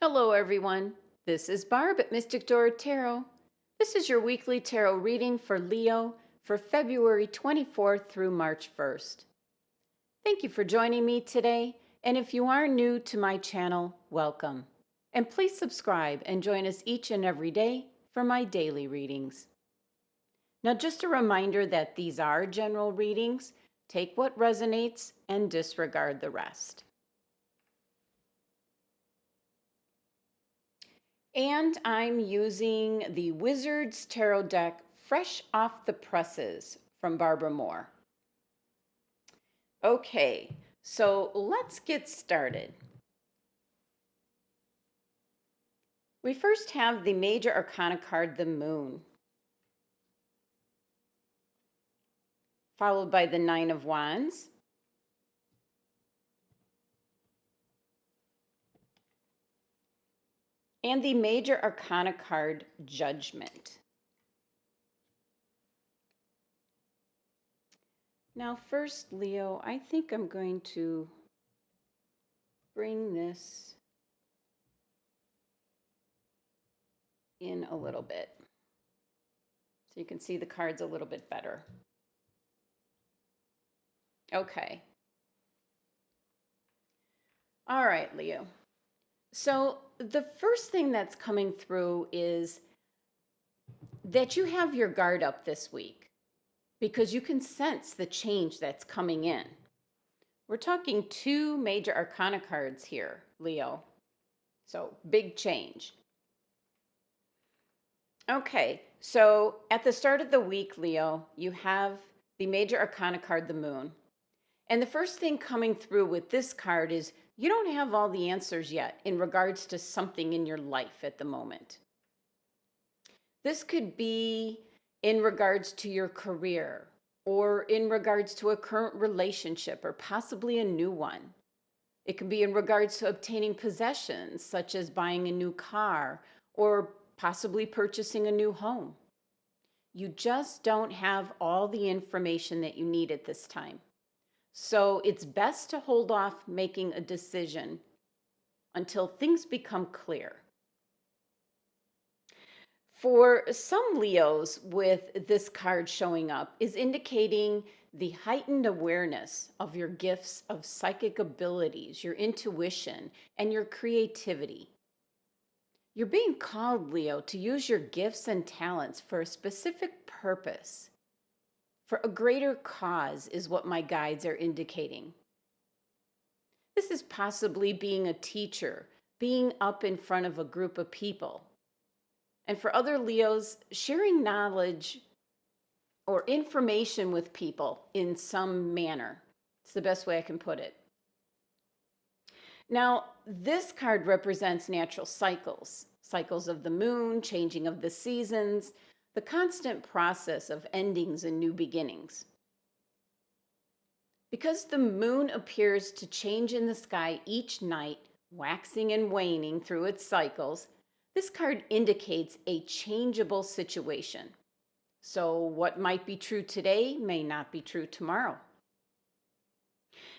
Hello, everyone. This is Barb at Mystic Door Tarot. This is your weekly tarot reading for Leo for February 24th through March 1st. Thank you for joining me today, and if you are new to my channel, welcome. And please subscribe and join us each and every day for my daily readings. Now, just a reminder that these are general readings. Take what resonates and disregard the rest. And I'm using the Wizards Tarot deck fresh off the presses from Barbara Moore. Okay, so let's get started. We first have the Major Arcana card, the Moon, followed by the Nine of Wands, and the Major Arcana card, Judgment. Now first, Leo, I think I'm going to bring this in a little bit so you can see the cards a little bit better. Okay. All right, Leo. So the first thing that's coming through is that you have your guard up this week because you can sense the change that's coming in. We're talking two Major Arcana cards here, Leo. So big change. Okay, so at the start of the week, Leo, you have the Major Arcana card, the Moon. And the first thing coming through with this card is you don't have all the answers yet in regards to something in your life at the moment. This could be in regards to your career or in regards to a current relationship or possibly a new one. It can be in regards to obtaining possessions such as buying a new car or possibly purchasing a new home. You just don't have all the information that you need at this time. So it's best to hold off making a decision until things become clear. For some Leos, with this card showing up, is indicating the heightened awareness of your gifts of psychic abilities, your intuition, and your creativity. You're being called, Leo, to use your gifts and talents for a specific purpose. For a greater cause is what my guides are indicating. This is possibly being a teacher, being up in front of a group of people. And for other Leos, sharing knowledge or information with people in some manner. It's the best way I can put it. Now, this card represents natural cycles, cycles of the moon, changing of the seasons, the constant process of endings and new beginnings. Because the moon appears to change in the sky each night, waxing and waning through its cycles, this card indicates a changeable situation. So what might be true today may not be true tomorrow.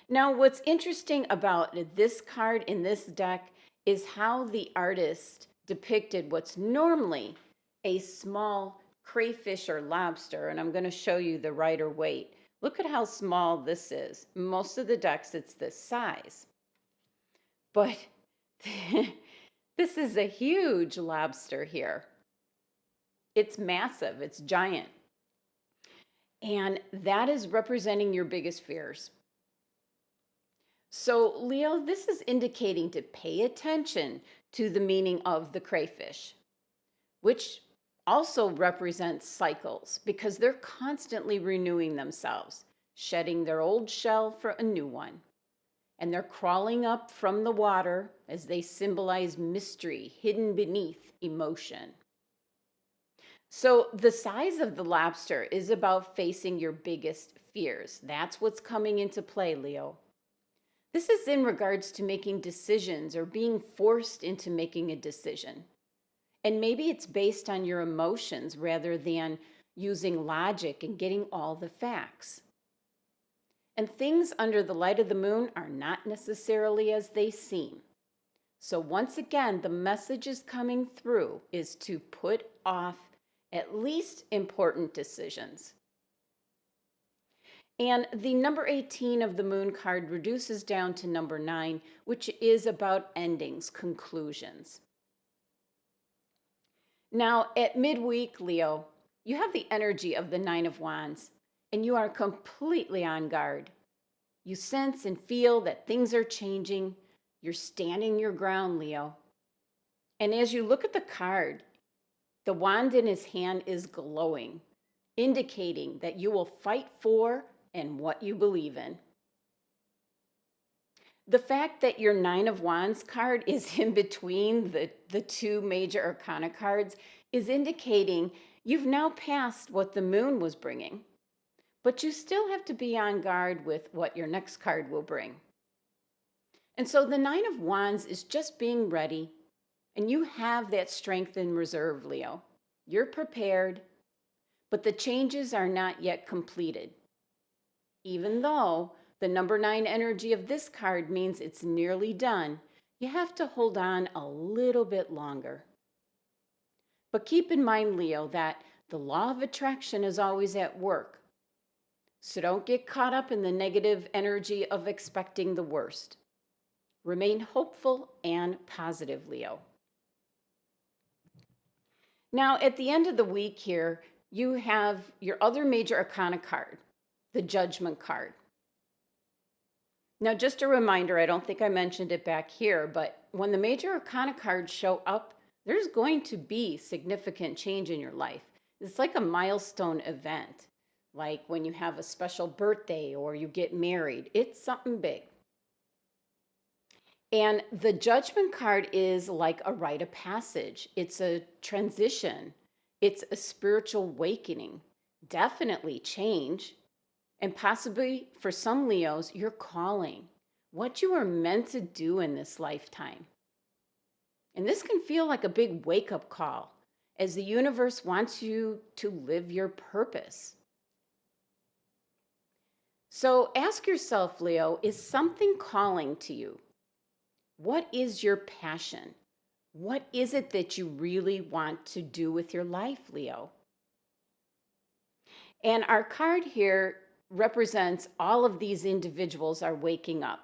Now, what's interesting about this card in this deck is how the artist depicted what's normally a small crayfish or lobster, and I'm going to show you the Rider Waite. Look at how small this is. Most of the decks, it's this size. But this is a huge lobster here. It's massive. It's giant. And that is representing your biggest fears. So, Leo, this is indicating to pay attention to the meaning of the crayfish, which also represents cycles because they're constantly renewing themselves, shedding their old shell for a new one. And they're crawling up from the water as they symbolize mystery hidden beneath emotion. So the size of the lobster is about facing your biggest fears. That's what's coming into play, Leo. This is in regards to making decisions or being forced into making a decision. And maybe it's based on your emotions rather than using logic and getting all the facts. And things under the light of the moon are not necessarily as they seem. So once again, the message is coming through is to put off at least important decisions. And the number 18 of the moon card reduces down to number 9, which is about endings, conclusions. Now, at midweek, Leo, you have the energy of the Nine of Wands, and you are completely on guard. You sense and feel that things are changing. You're standing your ground, Leo. And as you look at the card, the wand in his hand is glowing, indicating that you will fight for and what you believe in. The fact that your Nine of Wands card is in between the two major arcana cards is indicating you've now passed what the moon was bringing, but you still have to be on guard with what your next card will bring. And so the Nine of Wands is just being ready, and you have that strength in reserve, Leo. You're prepared, but the changes are not yet completed. Even though the number 9 energy of this card means it's nearly done, you have to hold on a little bit longer. But keep in mind, Leo, that the law of attraction is always at work. So don't get caught up in the negative energy of expecting the worst. Remain hopeful and positive, Leo. Now, at the end of the week here, you have your other major arcana card, the Judgment card. Now, just a reminder, I don't think I mentioned it back here, but when the major arcana cards show up, there's going to be significant change in your life. It's like a milestone event, like when you have a special birthday or you get married. It's something big. And the Judgment card is like a rite of passage. It's a transition. It's a spiritual awakening. Definitely change. And possibly for some Leos, your calling, what you are meant to do in this lifetime. And this can feel like a big wake-up call as the universe wants you to live your purpose. So ask yourself, Leo, is something calling to you? What is your passion? What is it that you really want to do with your life, Leo? And our card here represents all of these individuals are waking up.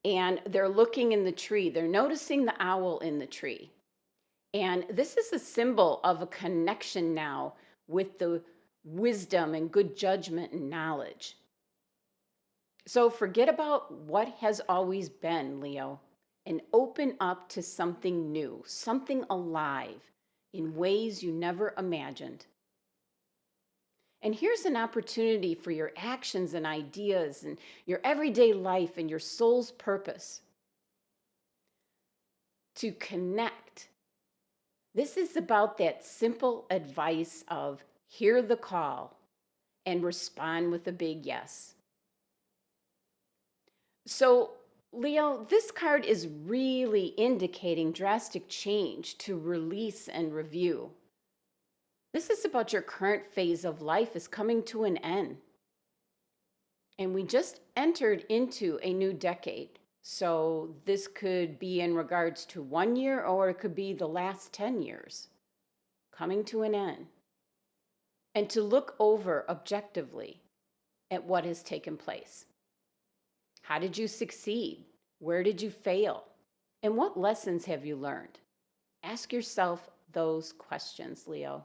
And they're looking in the tree. They're noticing the owl in the tree. And this is a symbol of a connection now with the wisdom and good judgment and knowledge. So forget about what has always been, Leo, and open up to something new, something alive in ways you never imagined. And here's an opportunity for your actions and ideas and your everyday life and your soul's purpose to connect. This is about that simple advice of hear the call and respond with a big yes. So, Leo, this card is really indicating drastic change to release and review. This is about your current phase of life is coming to an end. And we just entered into a new decade. So this could be in regards to 1 year or it could be the last 10 years coming to an end. And to look over objectively at what has taken place. How did you succeed? Where did you fail? And what lessons have you learned? Ask yourself those questions, Leo.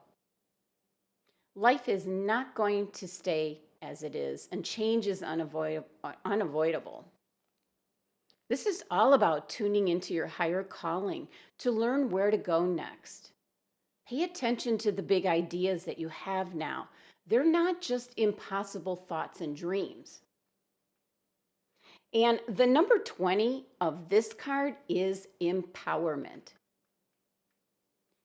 Life is not going to stay as it is, and change is unavoidable. This is all about tuning into your higher calling to learn where to go next. Pay attention to the big ideas that you have now. They're not just impossible thoughts and dreams. And the number 20 of this card is empowerment.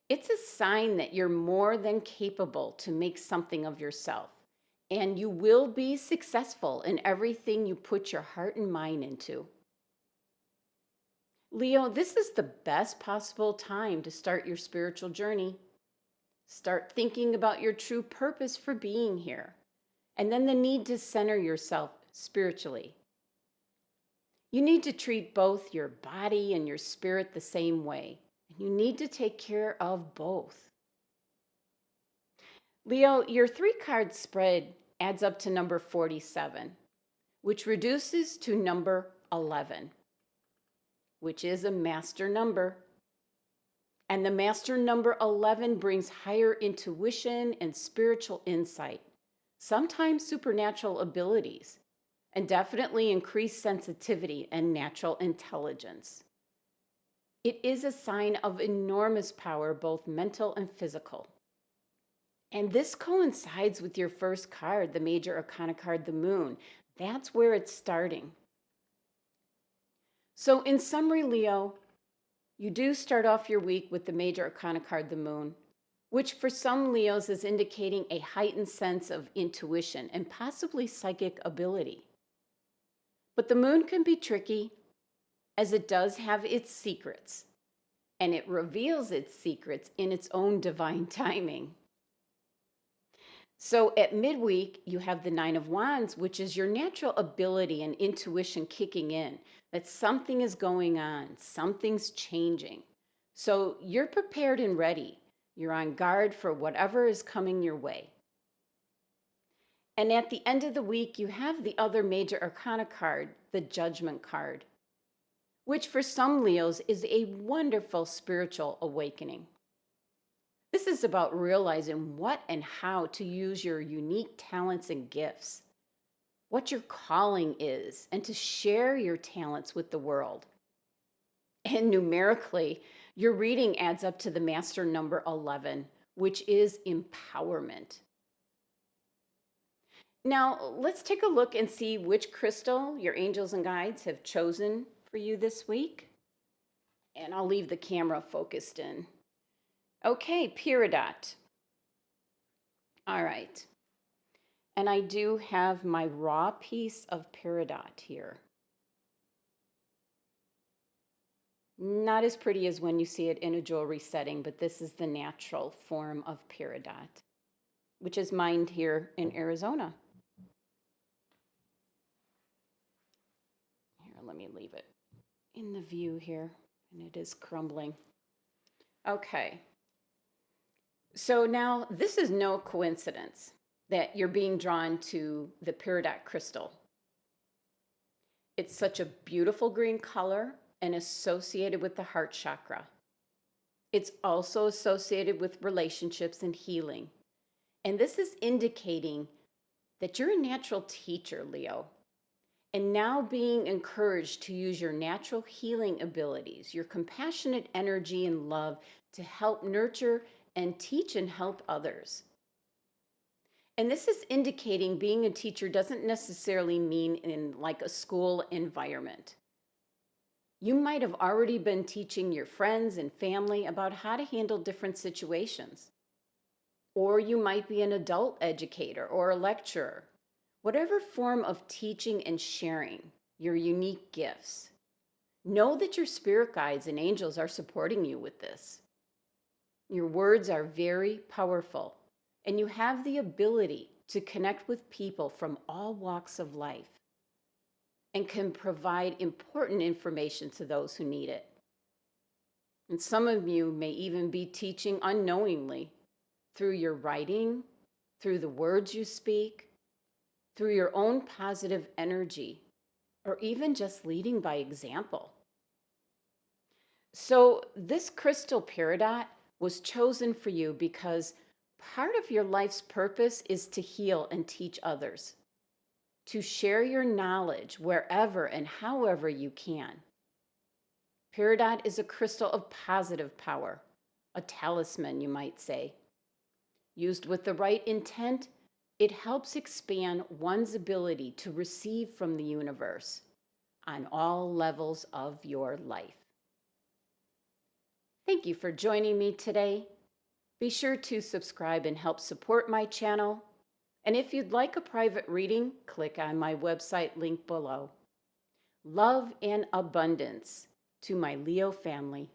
It's a sign that you're more than capable to make something of yourself, and you will be successful in everything you put your heart and mind into. Leo, this is the best possible time to start your spiritual journey. Start thinking about your true purpose for being here, and then the need to center yourself spiritually. You need to treat both your body and your spirit the same way. And you need to take care of both. Leo, your 3 card spread adds up to number 47, which reduces to number 11, which is a master number. And the master number 11 brings higher intuition and spiritual insight, sometimes supernatural abilities, and definitely increased sensitivity and natural intelligence. It is a sign of enormous power, both mental and physical. And this coincides with your first card, the major arcana card, the moon. That's where it's starting. So, in summary, Leo, you do start off your week with the major arcana card, the moon, which for some Leos is indicating a heightened sense of intuition and possibly psychic ability. But the moon can be tricky, as it does have its secrets, and it reveals its secrets in its own divine timing. So at midweek, you have the Nine of Wands, which is your natural ability and intuition kicking in, that something is going on, something's changing. So you're prepared and ready. You're on guard for whatever is coming your way. And at the end of the week, you have the other major arcana card, the Judgment card, which for some Leos is a wonderful spiritual awakening. This is about realizing what and how to use your unique talents and gifts, what your calling is, and to share your talents with the world. And numerically, your reading adds up to the master number 11, which is empowerment. Now, let's take a look and see which crystal your angels and guides have chosen for you this week. And I'll leave the camera focused in. Okay, PERIDOT. All right. And I do have my raw piece of PERIDOT here. Not as pretty as when you see it in a jewelry setting, but this is the natural form of PERIDOT, which is mined here in Arizona. Here, let me leave it in the view here, and it is crumbling. Okay. So now this is no coincidence that you're being drawn to the PERIDOT crystal. It's such a beautiful green color and associated with the heart chakra. It's also associated with relationships and healing. And this is indicating that you're a natural teacher, Leo, and now being encouraged to use your natural healing abilities, your compassionate energy and love to help nurture and teach and help others. And this is indicating being a teacher doesn't necessarily mean in like a school environment. You might have already been teaching your friends and family about how to handle different situations. Or you might be an adult educator or a lecturer. Whatever form of teaching and sharing your unique gifts, know that your spirit guides and angels are supporting you with this. Your words are very powerful, and you have the ability to connect with people from all walks of life and can provide important information to those who need it. And some of you may even be teaching unknowingly through your writing, through the words you speak, through your own positive energy, or even just leading by example. So this crystal PERIDOT was chosen for you because part of your life's purpose is to heal and teach others, to share your knowledge wherever and however you can. PERIDOT is a crystal of positive power, a talisman, you might say. Used with the right intent, it helps expand one's ability to receive from the universe on all levels of your life. Thank you for joining me today. Be sure to subscribe and help support my channel. And if you'd like a private reading, click on my website link below. Love and abundance to my Leo family.